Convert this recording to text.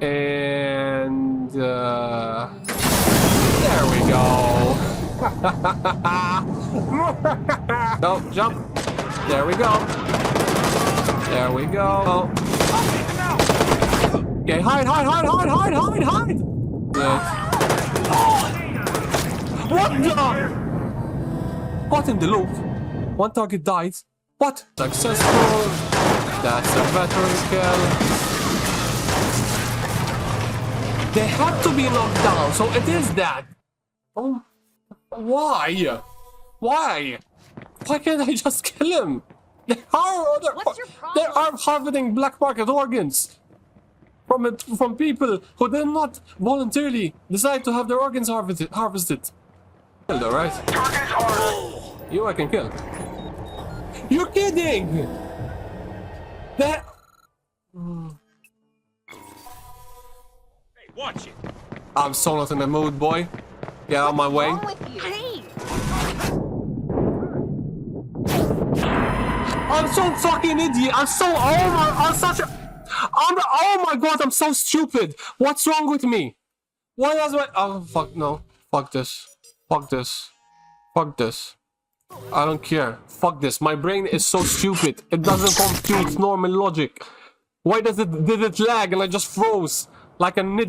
And there we go. No, jump. There we go. There we go. Okay, hide. Yes. What the? Caught in the loop. One target died. What? Successful. That's a veteran kill. They have to be knocked down, so it is that. Oh, why? Why? Why can't I just kill him? They are harvesting black market organs from people who did not voluntarily decide to have their organs harvested. Killed, alright? You I can kill. You're kidding! That. Hey, watch it. I'm so not in the mood, boy. Get out of my way. Hey. I'm so fucking idiot. I'm oh my god, I'm so stupid. What's wrong with me? Why does my oh fuck no. Fuck this. Fuck this. Fuck this. I don't care. Fuck this. My brain is so stupid. It doesn't compute normal logic. Why did it lag and I just froze like an idiot?